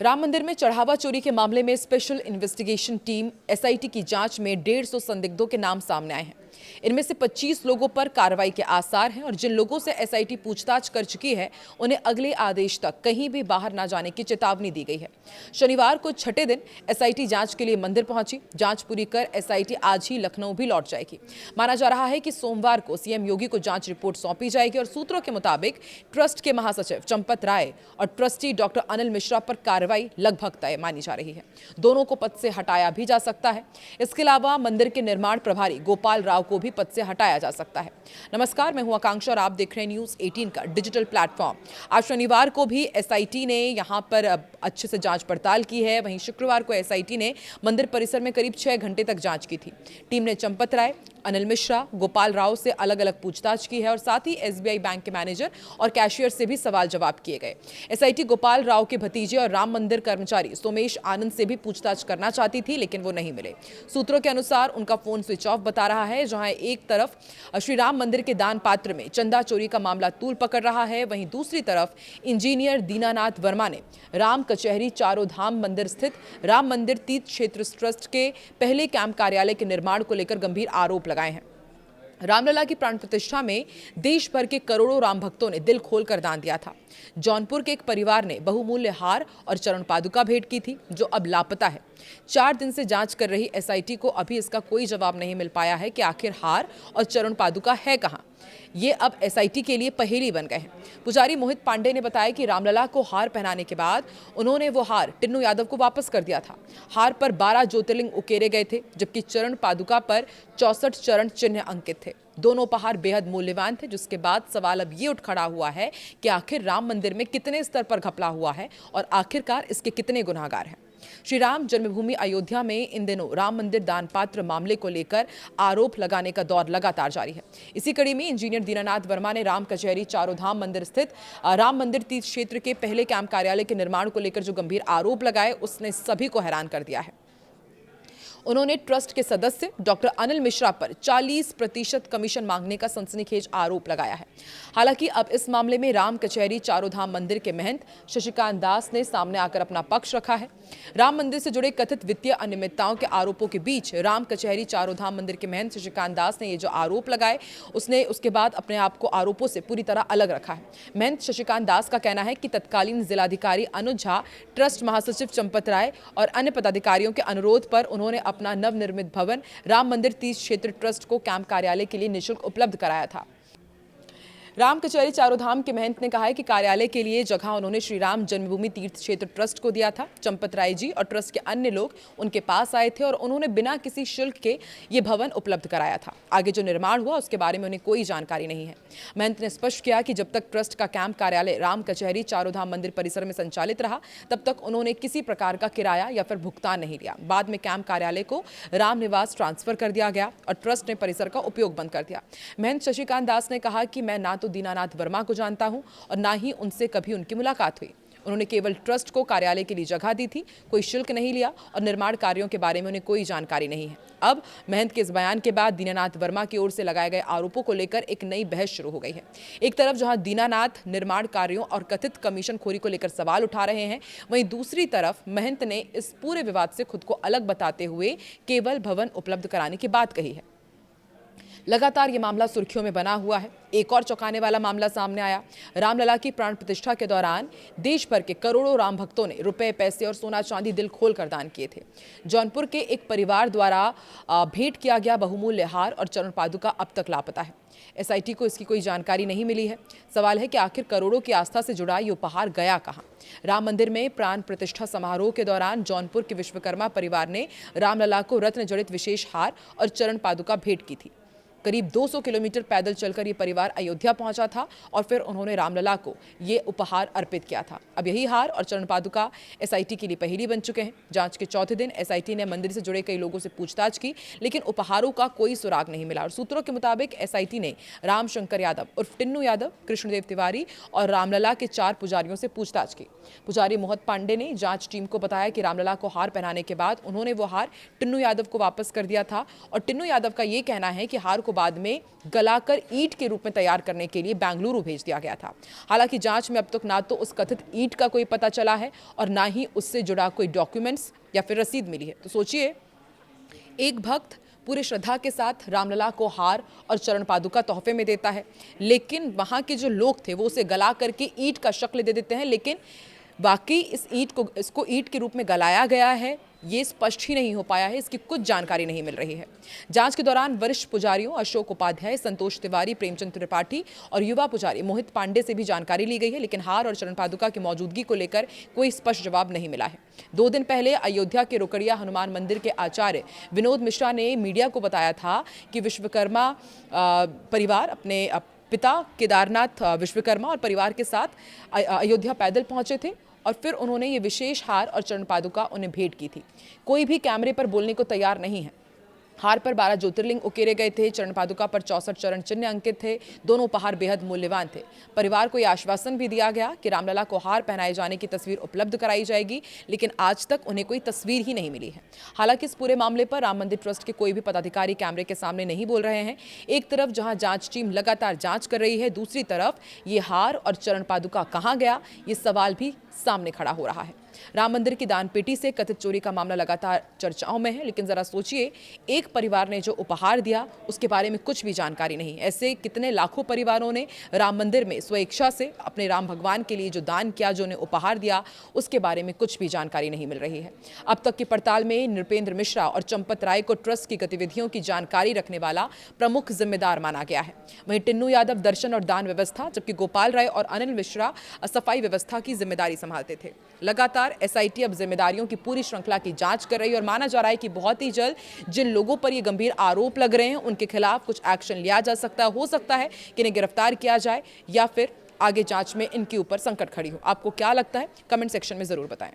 राम मंदिर में चढ़ावा चोरी के मामले में स्पेशल इन्वेस्टिगेशन टीम एसआईटी की जांच में 150 संदिग्धों के नाम सामने आए हैं। इनमें से 25 लोगों पर कार्रवाई के आसार हैं और जिन लोगों से एसआईटी पूछताछ कर चुकी है उन्हें अगले आदेश तक कहीं भी बाहर न जाने की चेतावनी दी गई है। शनिवार को छठे दिन एसआईटी जांच के लिए मंदिर पहुंची। जांच पूरी कर एसआईटी आज ही लखनऊ भी लौट जाएगी। माना जा रहा है कि सोमवार को सीएम योगी को जांच रिपोर्ट सौंपी जाएगी और सूत्रों के मुताबिक ट्रस्ट के महासचिव चंपत राय और ट्रस्टी डॉक्टर अनिल मिश्रा पर कार्रवाई लगभग तय मानी जा रही है। दोनों को पद से हटाया भी जा सकता है। इसके अलावा मंदिर के निर्माण प्रभारी गोपाल राव को भी पद से हटाया जा सकता है। नमस्कार, मैं हूं आकांक्षा और आप देख रहे हैं न्यूज़ 18 का डिजिटल प्लेटफॉर्म। आज शनिवार को भी एसआईटी ने यहां पर अच्छे से जांच पड़ताल की है। वहीं शुक्रवार को एसआईटी ने मंदिर परिसर में करीब 6 घंटे तक जांच की थी। टीम ने चंपत राय, अनिल मिश्रा, गोपाल राव से अलग अलग पूछताछ की है और साथ ही एसबीआई बैंक के मैनेजर और कैशियर से भी सवाल जवाब किए गए। एसआईटी गोपाल राव के भतीजे और राम मंदिर कर्मचारी सोमेश आनंद से भी पूछताछ करना चाहती थी, लेकिन वो नहीं मिले। सूत्रों के अनुसार उनका फोन स्विच ऑफ बता रहा है। जहां एक तरफ श्री राम मंदिर के दान पात्र में चंदा चोरी का मामला तूल पकड़ रहा है, वहीं दूसरी तरफ इंजीनियर दीनानाथ वर्मा ने राम कचहरी चारों धाम मंदिर स्थित राम मंदिर तीर्थ क्षेत्र ट्रस्ट के पहले कैंप कार्यालय के निर्माण को लेकर गंभीर आरोप लगाए हैं। रामलला की प्राण प्रतिष्ठा में देश भर के करोड़ों राम भक्तों ने दिल खोलकर दान दिया था। जौनपुर के एक परिवार ने बहुमूल्य हार और चरण पादुका भेंट की थी, जो अब लापता है। 4 दिन से जांच कर रही एसआईटी को अभी इसका कोई जवाब नहीं मिल पाया है कि आखिर हार और चरण पादुका है कहां। ये अब एसआईटी के लिए पहेली बन गए हैं। पुजारी मोहित पांडे ने बताया कि रामलला को हार पहनाने के बाद उन्होंने वो हार टिन्नू यादव को वापस कर दिया था। हार पर 12 ज्योतिर्लिंग उकेरे गए थे, जबकि चरण पादुका पर 64 चरण चिन्ह अंकित थे। दोनों उपहार बेहद मूल्यवान थे, जिसके बाद सवाल अब ये उठ खड़ा हुआ है कि आखिर राम मंदिर में कितने स्तर पर घपला हुआ है और आखिरकार इसके कितने गुनाहगार हैं। श्री राम जन्मभूमि अयोध्या में इन दिनों राम मंदिर दान पात्र मामले को लेकर आरोप लगाने का दौर लगातार जारी है। इसी कड़ी में इंजीनियर दीनानाथ वर्मा ने राम कचहरी चारों धाम मंदिर स्थित राम मंदिर तीर्थ क्षेत्र के पहले कैंप कार्यालय के निर्माण को लेकर जो गंभीर आरोप लगाए, उसने सभी को हैरान कर दिया है। उन्होंने ट्रस्ट के सदस्य डॉक्टर अनिल मिश्रा पर 40% कमीशन मांगने का सनसनीखेज आरोप लगाया है। हालांकि अब इस मामले में राम कचहरी चारों धाम मंदिर के महंत शशिकांत दास ने सामने आकर अपना पक्ष रखा है। राम मंदिर से जुड़े कथित वित्तीय अनियमितताओं के आरोपों के बीच राम कचहरी चारों धाम मंदिर के महंत शशिकांत दास ने ये जो आरोप लगाए, उसने उसके बाद अपने आप को आरोपों से पूरी तरह अलग रखा है। महंत शशिकांत दास का कहना है कि तत्कालीन जिलाधिकारी अनुज झा, ट्रस्ट महासचिव चंपत राय और अन्य पदाधिकारियों के अनुरोध पर उन्होंने अपना नवनिर्मित भवन राम मंदिर तीर्थ क्षेत्र ट्रस्ट को कैंप कार्यालय के लिए निःशुल्क उपलब्ध कराया था। राम कचहरी चारों धाम के महंत ने कहा है कि कार्यालय के लिए जगह उन्होंने श्री राम जन्मभूमि तीर्थ क्षेत्र ट्रस्ट को दिया था। चंपत राय जी और ट्रस्ट के अन्य लोग उनके पास आए थे और उन्होंने बिना किसी शुल्क के ये भवन उपलब्ध कराया था। आगे जो निर्माण हुआ उसके बारे में उन्हें कोई जानकारी नहीं है। महंत ने स्पष्ट किया कि जब तक ट्रस्ट का कैंप कार्यालय राम कचहरी चारों धाम मंदिर परिसर में संचालित रहा, तब तक उन्होंने किसी प्रकार का किराया या फिर भुगतान नहीं लिया। बाद में कैंप कार्यालय को राम निवास ट्रांसफर कर दिया गया और ट्रस्ट ने परिसर का उपयोग बंद कर दिया। महंत शशिकांत दास ने कहा कि मैं ना तो दीनानाथ वर्मा को जानता हूं और ना ही उनसे कभी उनकी मुलाकात हुई। उन्होंने केवल ट्रस्ट को कार्यालय के लिए जगह दी थी, कोई शुल्क नहीं लिया और निर्माण कार्यों के बारे में उन्हें कोई जानकारी नहीं है। अब महंत के इस बयान के बाद दीनानाथ वर्मा की ओर से लगाए गए आरोपों को लेकर एक नई बहस शुरू हो गई है। एक तरफ जहां दीनानाथ निर्माण कार्यों और कथित कमीशन खोरी को लेकर सवाल उठा रहे हैं, वहीं दूसरी तरफ महंत ने इस पूरे विवाद से खुद को अलग बताते हुए केवल भवन उपलब्ध कराने की बात कही है। लगातार ये मामला सुर्खियों में बना हुआ है। एक और चौंकाने वाला मामला सामने आया। रामलला की प्राण प्रतिष्ठा के दौरान देश भर के करोड़ों राम भक्तों ने रुपए, पैसे और सोना चांदी दिल खोल कर दान किए थे। जौनपुर के एक परिवार द्वारा भेंट किया गया बहुमूल्य हार और चरण पादुका अब तक लापता है। एसआईटी को इसकी कोई जानकारी नहीं मिली है। सवाल है कि आखिर करोड़ों की आस्था से जुड़ा ये उपहार गया कहां। राम मंदिर में प्राण प्रतिष्ठा समारोह के दौरान जौनपुर के विश्वकर्मा परिवार ने रामलला को रत्न जड़ित विशेष हार और चरण पादुका भेंट की थी। करीब 200 किलोमीटर पैदल चलकर ये परिवार अयोध्या पहुंचा था और फिर उन्होंने रामलला को ये उपहार अर्पित किया था। अब यही हार और चरण पादुका एसआईटी के लिए पहेली बन चुके हैं। जांच के चौथे दिन एसआईटी ने मंदिर से जुड़े कई लोगों से पूछताछ की, लेकिन उपहारों का कोई सुराग नहीं मिला और सूत्रों के मुताबिक एसआईटी ने राम शंकर यादव उर्फ टिन्नू यादव, कृष्णदेव तिवारी और रामलला के 4 पुजारियों से पूछताछ की। पुजारी मोहित पांडे ने जांच टीम को बताया कि रामलला को हार पहनाने के बाद उन्होंने वो हार टिन्नू यादव को वापस कर दिया था और टिन्नू यादव का ये कहना है कि हार को को बाद में गलाकर ईंट के रूप में तैयार करने के लिए बेंगलुरु भेज दिया गया था। हालांकि जांच में अब तक ना तो उस कथित ईंट का कोई पता चला है और ना ही उससे जुड़ा कोई डॉक्यूमेंट्स या फिर रसीद मिली है। तो सोचिए, एक भक्त पूरे श्रद्धा के साथ रामलला को हार और चरण पादुका तोहफे में देता है, लेकिन वहाँ के जो लोग थे वो उसे गला करके ईंट का शक्ल दे देते हैं, लेकिन बाकी इसको ईंट के रूप में गलाया गया है ये स्पष्ट ही नहीं हो पाया है, इसकी कुछ जानकारी नहीं मिल रही है। जांच के दौरान वरिष्ठ पुजारियों अशोक उपाध्याय, संतोष तिवारी, प्रेमचंद त्रिपाठी और युवा पुजारी मोहित पांडे से भी जानकारी ली गई है, लेकिन हार और चरण पादुका की मौजूदगी को लेकर कोई स्पष्ट जवाब नहीं मिला है। 2 दिन पहले अयोध्या के रोकड़िया हनुमान मंदिर के आचार्य विनोद मिश्रा ने मीडिया को बताया था कि विश्वकर्मा परिवार अपने पिता केदारनाथ विश्वकर्मा और परिवार के साथ अयोध्या पैदल पहुंचे थे और फिर उन्होंने ये विशेष हार और चरण पादुका उन्हें भेंट की थी। कोई भी कैमरे पर बोलने को तैयार नहीं है। हार पर 12 ज्योतिर्लिंग उकेरे गए थे, चरण पादुका पर 64 चरण चिन्ह अंकित थे। दोनों उपहार बेहद मूल्यवान थे। परिवार को यह आश्वासन भी दिया गया कि रामलला को हार पहनाए जाने की तस्वीर उपलब्ध कराई जाएगी, लेकिन आज तक उन्हें कोई तस्वीर ही नहीं मिली है। हालांकि इस पूरे मामले पर राम मंदिर ट्रस्ट के कोई भी पदाधिकारी कैमरे के सामने नहीं बोल रहे हैं। एक तरफ जहां जांच टीम लगातार जांच कर रही है, दूसरी तरफ ये हार और चरण पादुका कहां गया, ये सवाल भी सामने खड़ा हो रहा है। राम मंदिर की दान पेटी से कथित चोरी का मामला लगातार चर्चाओं में है, लेकिन जरा सोचिए, एक परिवार ने जो उपहार दिया उसके बारे में कुछ भी जानकारी नहीं। ऐसे कितने लाखों परिवारों ने राम मंदिर में स्वेच्छा से अपने राम भगवान के लिए जो दान किया, जो उन्हें उपहार दिया, उसके बारे में कुछ भी जानकारी नहीं मिल रही है। अब तक की पड़ताल में नृपेंद्र मिश्रा और चंपत राय को ट्रस्ट की गतिविधियों की जानकारी रखने वाला प्रमुख जिम्मेदार माना गया है। वहीं टिन्नू यादव दर्शन और दान व्यवस्था, जबकि गोपाल राय और अनिल मिश्रा सफाई व्यवस्था की जिम्मेदारी संभालते थे। लगातार एसआईटी अब जिम्मेदारियों की पूरी श्रृंखला की जांच कर रही है और माना जा रहा है कि बहुत ही जल्द जिन लोगों पर ये गंभीर आरोप लग रहे हैं उनके खिलाफ कुछ एक्शन लिया जा सकता है। हो सकता है कि इन्हें गिरफ्तार किया जाए या फिर आगे जांच में इनके ऊपर संकट खड़ी हो। आपको क्या लगता है, कमेंट सेक्शन में जरूर बताएं।